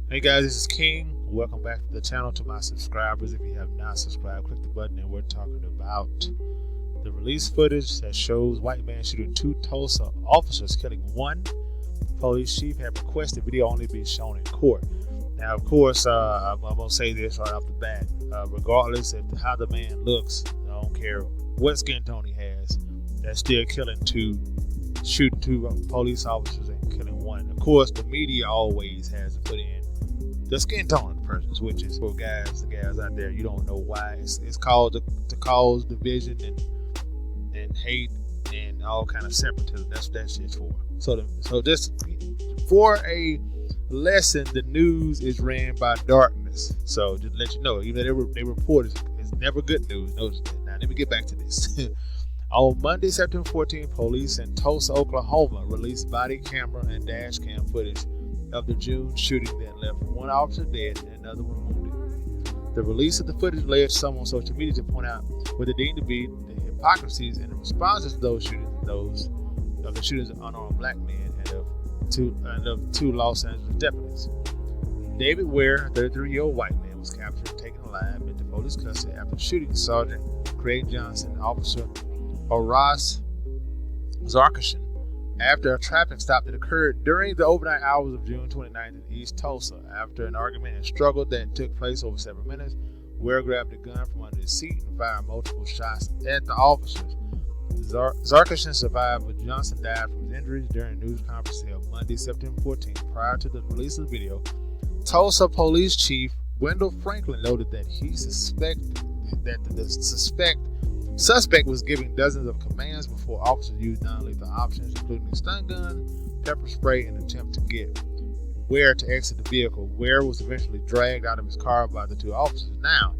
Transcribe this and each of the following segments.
Hey guys, this is King. Welcome back to the channel. To my subscribers, if you have not subscribed, click the button, and we're talking about the release footage that shows white man shooting 2 Tulsa officers, killing 1. Police chief have requested video only be shown in court. Now, of course, I'm gonna say this right off the bat. Regardless of how the man looks, I don't care what skin tone he has, that's still shooting 2 police officers and killing 1. Of course, the media always has to put in the skin tone of the person, which is for guys and gals out there. You don't know why it's called to cause division and hate and all kind of separatism. That's what that shit's for. So just for a lesson, the news is ran by darkness. So just to let you know, even though they report is never good news. Notice that. Now let me get back to this. On Monday, September 14th, police in Tulsa, Oklahoma released body camera and dash cam footage of the June shooting that left 1 officer dead and another one wounded. The release of the footage led some on social media to point out what they deemed to be the hypocrisies and the responses to those shootings and those of the shootings of unarmed black men and of 2 Los Angeles deputies. David Ware, a 33-year-old white man, was captured and taken alive into police custody after shooting Sergeant Craig Johnson and Officer Aurash Zarkeshan after a traffic stop that occurred during the overnight hours of June 29th in East Tulsa. After an argument and struggle that took place over several minutes, Ware grabbed a gun from under his seat and fired multiple shots at the officers. Zarkeshan survived, but Johnson died from his injuries during a news conference held Monday, September 14th. Prior to the release of the video, Tulsa Police Chief Wendell noted that he suspected that the suspect was giving dozens of commands before officers used non-lethal options, including a stun gun, pepper spray, in an attempt to get Ware to exit the vehicle. Ware was eventually dragged out of his car by the 2 officers. Now,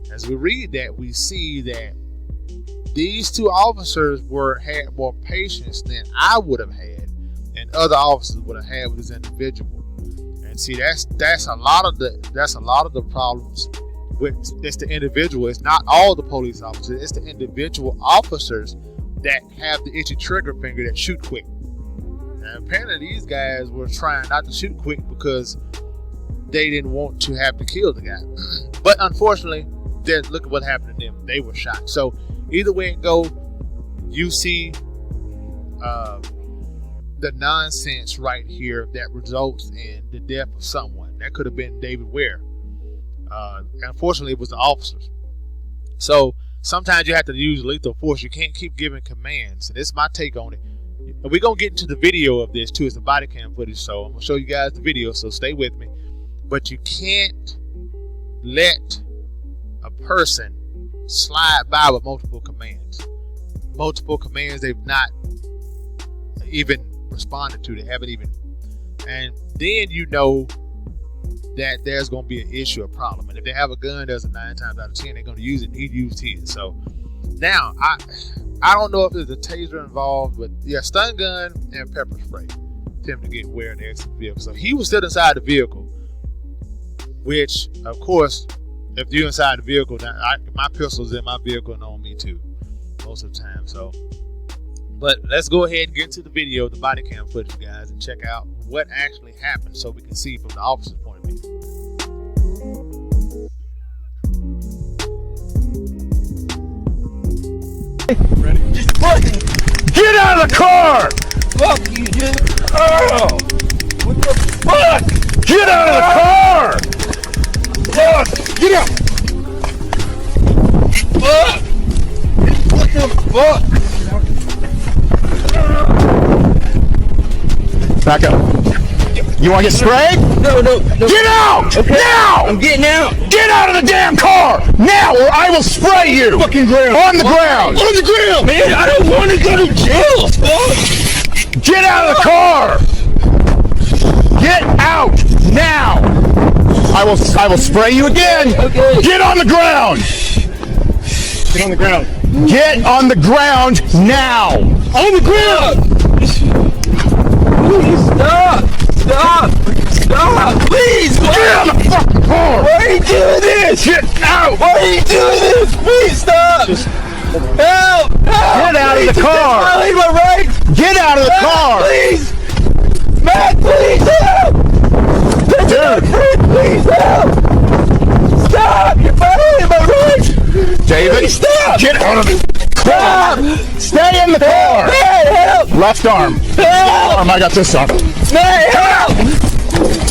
as we read that, we see that these 2 officers had more patience than I would have had, and other officers would have had with this individual. And see, that's a lot of the problems. It's the individual. It's not all the police officers. It's the individual officers that have the itchy trigger finger that shoot quick. And apparently these guys were trying not to shoot quick because they didn't want to have to kill the guy. But unfortunately, look at what happened to them. They were shot. So either way it goes, you see the nonsense right here that results in the death of someone. That could have been David Ware. Unfortunately, it was the officers. So sometimes you have to use lethal force. You can't keep giving commands. And this is my take on it. And we're going to get into the video of this too. It's the body cam footage. So I'm going to show you guys the video. So stay with me. But you can't let a person slide by with multiple commands. Multiple commands they've not even responded to. They haven't even. And then you know that there's going to be an issue, a problem. And if they have a gun, there's a 9 times out of 10 they're going to use it. He used his. So now I don't know if there's a taser involved, but yeah, stun gun and pepper spray to get Ware to exit the vehicle. So he was still inside the vehicle, which of course, if you're inside the vehicle, now my pistol's in my vehicle and on me too most of the time. So, but let's go ahead and get into the video, the body cam footage, guys, and check out what actually happened so we can see from the officer's point of view. Ready? Just fucking get out of the car! Fuck you, dude! Oh! What the fuck? Get out of the car! Fuck! Get out! Fuck! What the fuck? Back up. You want to get sprayed? No. Get out! Okay. Now! I'm getting out. Get out of the damn car! Now or I will spray you! Fucking ground. On the ground! On the ground! Man, I don't want to go to jail! Fuck! Get out of the car! Get out! Now! I will spray you again! Okay. Get on the ground! Get on the ground. Get on the ground now! On the ground! Please stop! Stop! Please! Get on the fucking car! Why are you doing this? Get out! Why are you doing this? Please stop! Help! Get out of the car! Violate my rights! Get out of the car! Please! Matt, please help! Dude! left arm. Help! I got this arm. Help!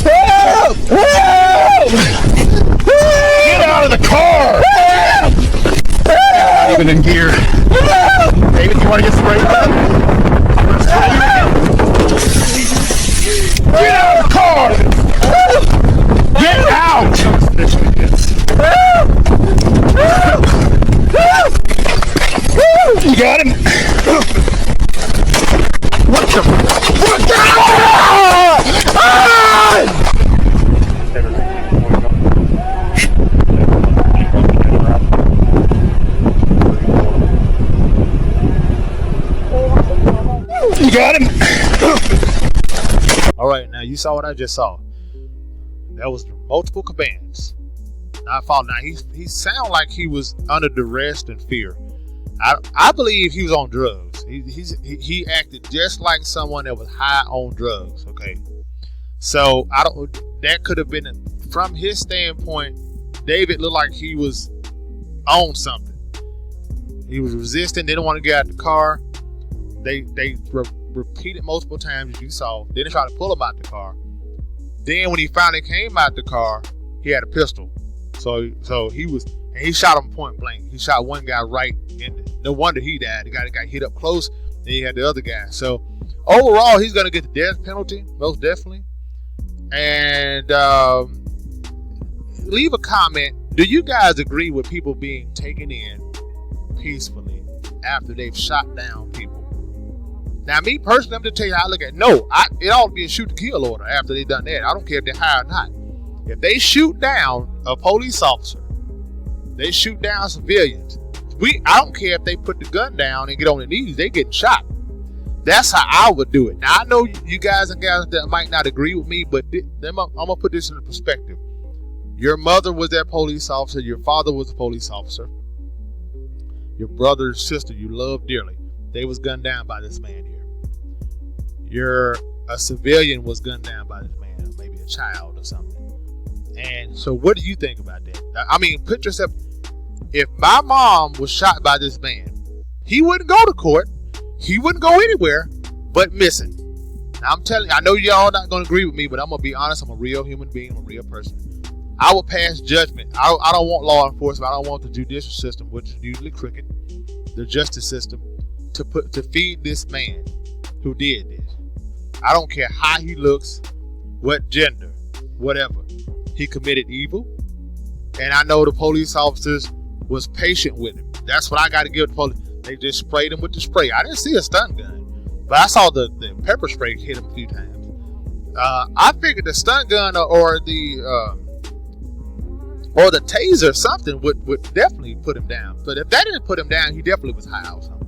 Help! Help! Get out of the car! Help! Help! Even in gear. Help! David, you want to get sprayed? Get out of the car! Get out! You got him? What the? What the? You got him? All right, now you saw what I just saw. That was multiple commands. Now I found. Now he sounded like he was under duress and fear. I believe he was on drugs. He acted just like someone that was high on drugs. Okay, so I don't. That could have been from his standpoint. David looked like he was on something. He was resisting. Didn't want to get out of the car. They repeated multiple times, as you saw. Then they tried to pull him out the car. Then when he finally came out the car, he had a pistol. So he was, and he shot him point blank. He shot one guy right in the, no wonder he died. The guy that got hit up close, and he had the other guy. So overall, he's going to get the death penalty, most definitely. And leave a comment. Do you guys agree with people being taken in peacefully after they've shot down people? Now, me personally, I'm just tell you how I look at it. No, it ought to be a shoot to kill order after they've done that. I don't care if they're high or not. If they shoot down a police officer, they shoot down civilians. I don't care if they put the gun down and get on their knees, they getting shot. That's how I would do it. Now, I know you guys and gals that might not agree with me, but I'm going to put this into perspective. Your mother was that police officer. Your father was a police officer. Your brother and sister you love dearly, they was gunned down by this man here. A civilian was gunned down by this man, maybe a child or something. And so what do you think about that? I mean, put yourself, if my mom was shot by this man, he wouldn't go to court. He wouldn't go anywhere but missing. Now, I'm telling you, I know y'all not going to agree with me, but I'm going to be honest. I'm a real human being. I'm a real person. I will pass judgment. I don't want law enforcement. I don't want the judicial system, which is usually crooked, the justice system, to feed this man who did this. I don't care how he looks, what gender, whatever. He committed evil, and I know the police officers was patient with him. That's what I got to give the police. They just sprayed him with the spray. I didn't see a stun gun, but I saw the pepper spray hit him a few times. I figured the stun gun or the taser, something would definitely put him down. But if that didn't put him down, he definitely was high or something.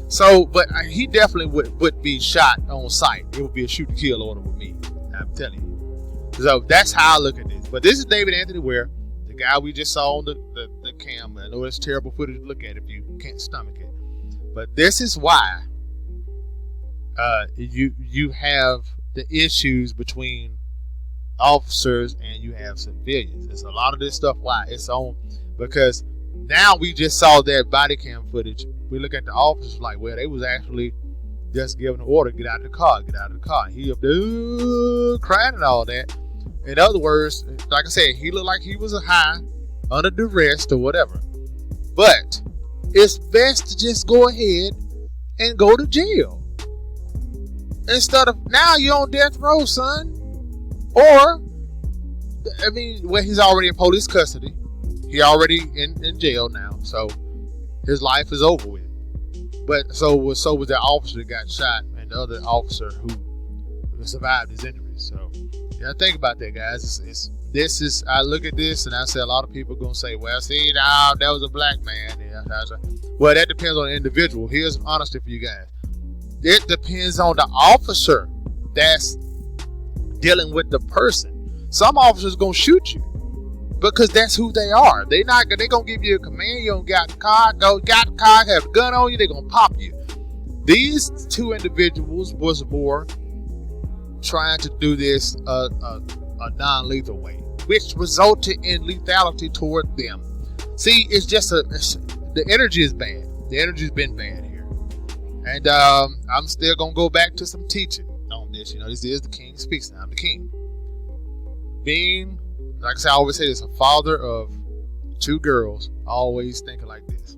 So, but he definitely would be shot on sight. It would be a shoot to kill order with me. I'm telling you. So that's how I look at this. But this is David Anthony Ware, the guy we just saw on the cam. I know it's terrible footage to look at if you can't stomach it. But this is why you have the issues between officers and you have civilians. There's a lot of this stuff why it's on, because now we just saw that body cam footage. We look at the officers like, well, they was actually just giving an order, get out of the car, get out of the car. He up there crying and all that. In other words, like I said, he looked like he was a high, under duress or whatever. But it's best to just go ahead and go to jail. Instead of, now you're on death row, son. Or, I mean, well, he's already in police custody. He already in jail now. So his life is over with. But so was that officer that got shot and the other officer who survived his injuries. So yeah, think about that, guys. I look at this and I say a lot of people are gonna say, well, see, now that was a black man. Yeah, well, that depends on the individual. Here's honesty for you guys. It depends on the officer that's dealing with the person. Some officers gonna shoot you because that's who they are. They gonna give you a command. You don't got the car, have a gun on you. They gonna pop you. These two individuals was more trying to do this a non-lethal way, which resulted in lethality toward them. See, it's just the energy is bad. The energy's been bad here, And I'm still gonna go back to some teaching on this. This is the King Speaks. Now I'm the king. Being, like I said, I always say this, a father of 2 girls, always thinking like this.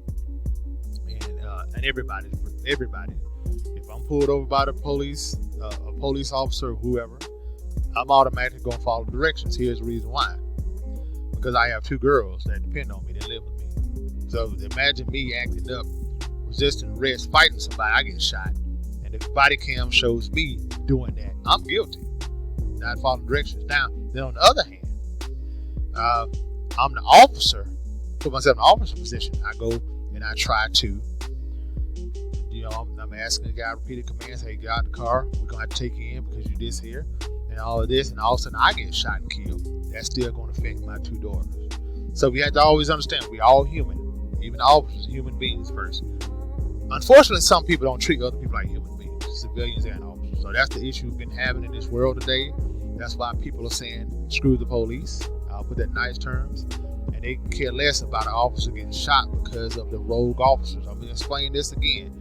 And everybody. If I'm pulled over by the police, a police officer or whoever, I'm automatically gonna follow directions. Here's the reason why. Because I have 2 girls that depend on me, that live with me. So imagine me acting up, resisting arrest, fighting somebody, I get shot. And if body cam shows me doing that, I'm guilty. Not following directions. Now, then on the other hand, I'm the officer, put myself in the officer position. I go and I try to, I'm asking the guy repeated commands, hey, get out the car, we're gonna have to take you in because you this here, and all of this, and all of a sudden I get shot and killed. That's still gonna affect my 2 daughters. So we have to always understand, we all human. Even the officers are human beings first. Unfortunately, some people don't treat other people like human beings, civilians and officers. So that's the issue we've been having in this world today. That's why people are saying, screw the police. I'll put that in nice terms. And they care less about an officer getting shot because of the rogue officers. I'm going to explain this again.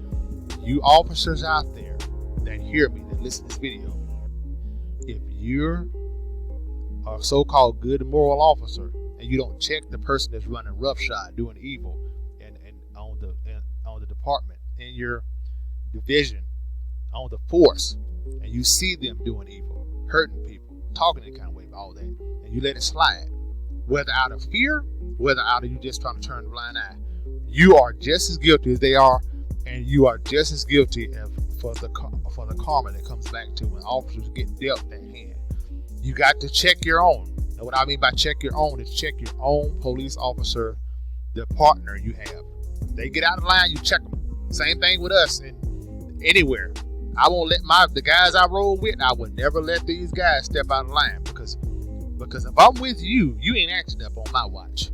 You officers out there that hear me, that listen to this video, if you're a so-called good and moral officer and you don't check the person that's running roughshod, doing evil, and on the department, in your division, on the force, and you see them doing evil, hurting people, talking in kind of way, all that, and you let it slide, whether out of fear, whether out of you just trying to turn a blind eye, you are just as guilty as they are, and you are just as guilty for the karma that comes back to when officers get dealt that hand. You got to check your own. And what I mean by check your own is check your own police officer, the partner you have. They get out of line, you check them. Same thing with us and anywhere. I won't let the guys I roll with, I would never let these guys step out of line because if I'm with you, you ain't acting up on my watch.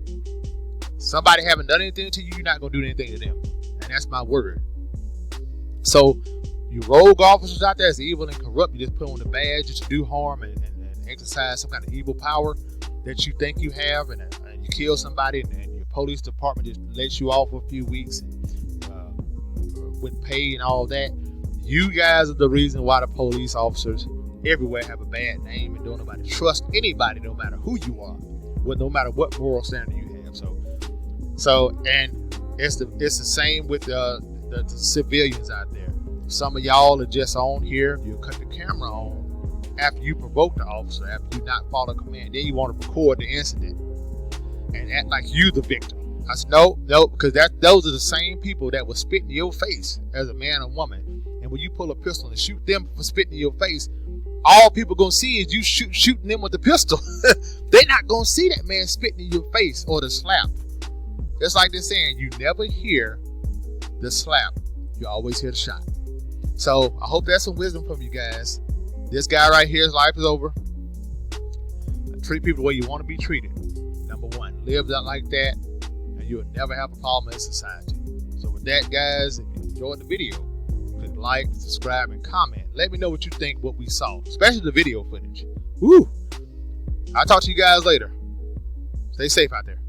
Somebody haven't done anything to you, you're not gonna do anything to them. And that's my word. So you rogue officers out there that's evil and corrupt, you just put on the badge just to do harm and exercise some kind of evil power that you think you have, and you kill somebody and your police department just lets you off for a few weeks with pay and all that. You guys are the reason why the police officers everywhere have a bad name and don't nobody trust anybody, no matter who you are, no matter what moral standard you have. So and it's the same with the civilians out there. Some of y'all are just on here. You cut the camera on after you provoke the officer, after you not follow command. Then you want to record the incident and act like you the victim. I said no, because those are the same people that will spit in your face as a man or woman. And when you pull a pistol and shoot them for spitting in your face, all people gonna see is you shooting them with the pistol. They're not gonna see that man spitting in your face or the slap. Just like they're saying, you never hear the slap, you always hear the shot. So I hope that's some wisdom from you guys. This guy right here, his life is over. Treat people the way you want to be treated. Number 1, live that like that, and you'll never have a problem in society. So with that, guys, if you enjoyed the video, click like, subscribe, and comment. Let me know what you think, what we saw, especially the video footage. Woo! I'll talk to you guys later. Stay safe out there.